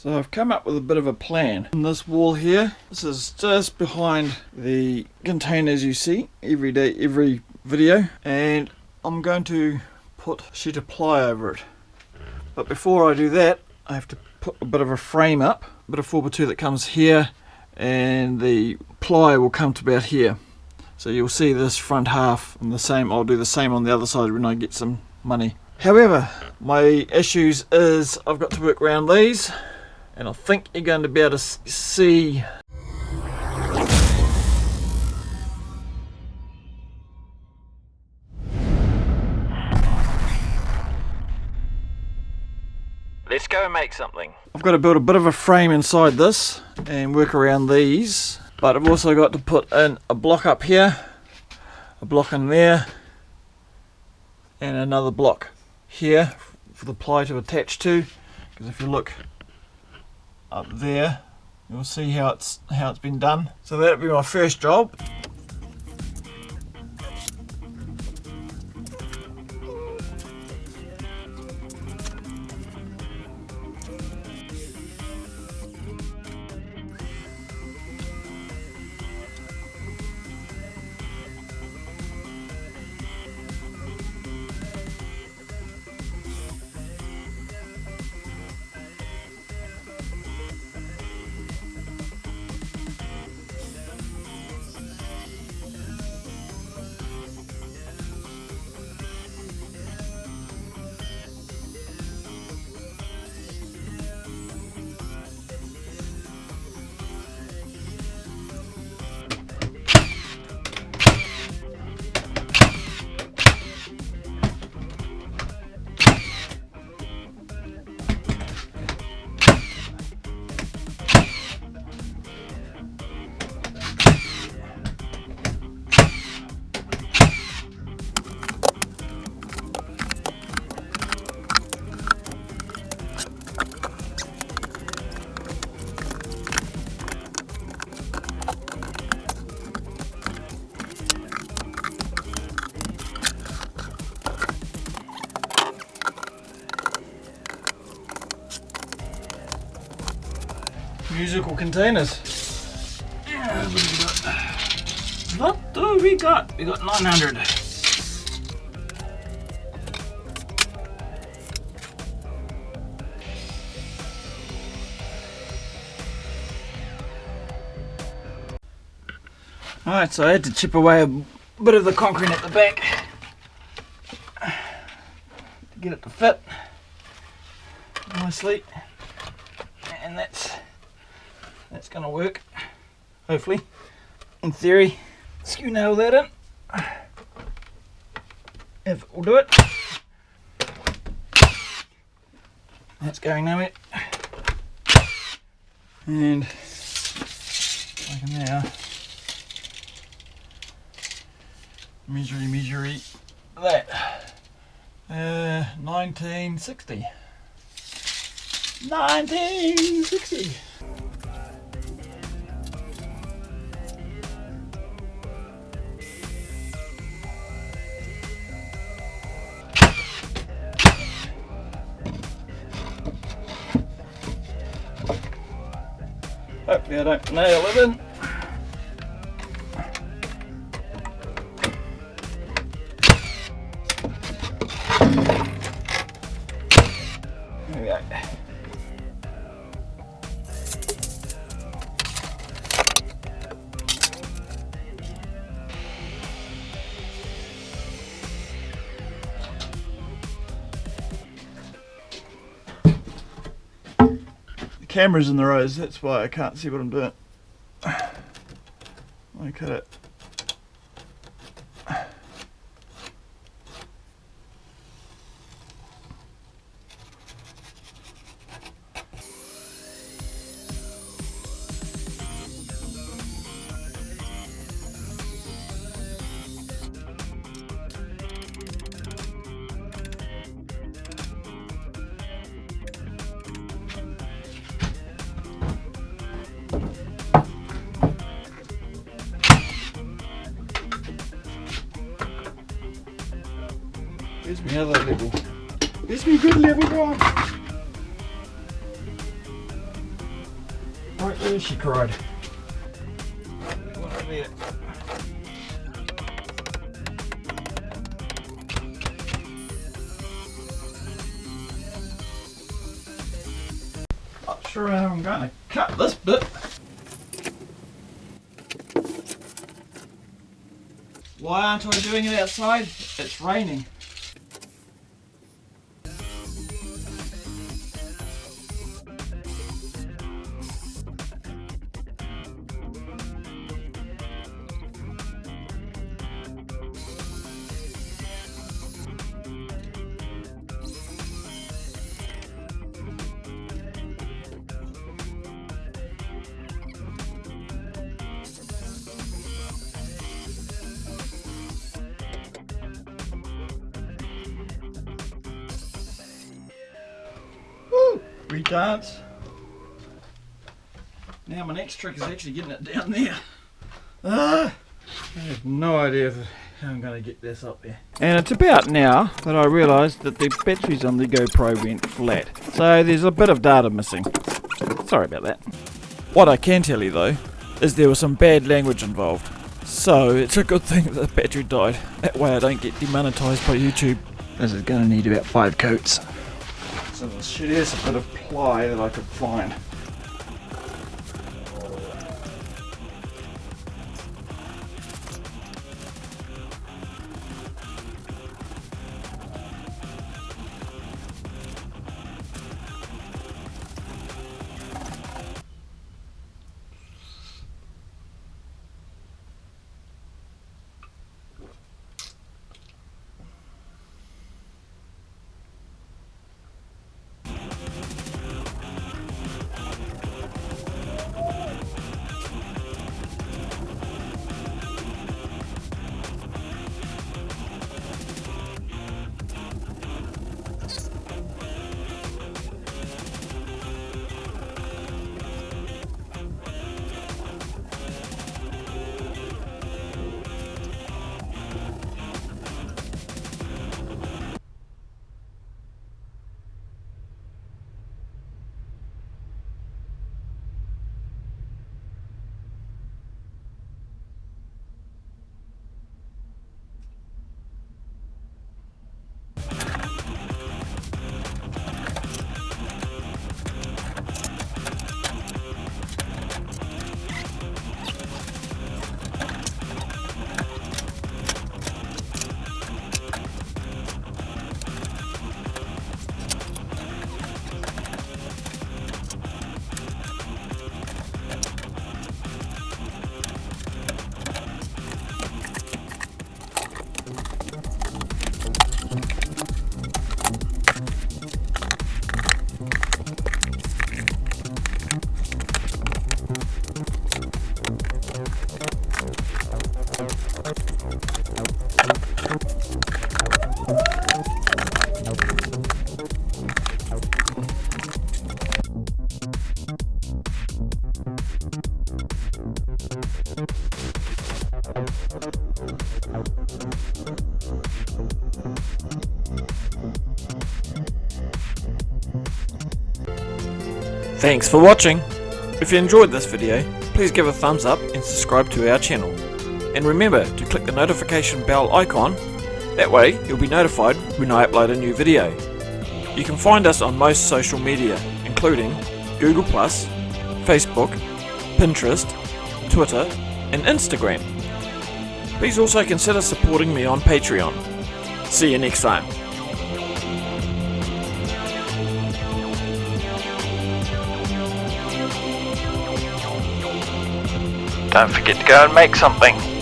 So I've come up with a bit of a plan. On this wall here, this is just behind the containers you see every day, every video, and I'm going to put a sheet of ply over it. But before I do that, I have to put a bit of a frame up, a bit of 4x2 that comes here, and the ply will come to about here. So you'll see this front half, and the same. I'll do the same on the other side when I get some money. However, my issues is I've got to work around these, and I think you're going to be able to see. Let's go and make something. I've got to build a bit of a frame inside this and work around these, but I've also got to put in a block up here, a block in there, and another block here for the ply to attach to, because if you look up there you'll see how it's been done. So that'll be my first job. Musical containers. Yeah, what have we got? What do we got? We got 900. Alright, so I had to chip away a bit of the concrete at the back to get it to fit nicely, and that's going to work, hopefully, in theory. Skew nail that in, if it will do it. That's going nowhere, and I can now measure that. 1960. 1960. Hopefully I don't nail it in. There we go. The camera's in the rows, that's why I can't see what I'm doing. I cut it. Where's my other level? Where's my good level gone? There she cried. One over there. Not sure how I'm going to cut this bit. Why aren't I doing it outside? It's raining. Dance. Now my next trick is actually getting it down there. I have no idea how I'm going to get this up there. And it's about now that I realised that the batteries on the GoPro went flat. So there's a bit of data missing. Sorry about that. What I can tell you though, is there was some bad language involved. So it's a good thing that the battery died. That way I don't get demonetised by YouTube. This is going to need about 5 coats. So the shittiest bit of ply that I could find. Thanks for watching! If you enjoyed this video, please give a thumbs up and subscribe to our channel. And remember to click the notification bell icon, that way you'll be notified when I upload a new video. You can find us on most social media, including Google+, Facebook, Pinterest, Twitter and Instagram. Please also consider supporting me on Patreon. See you next time. Don't forget to go and make something.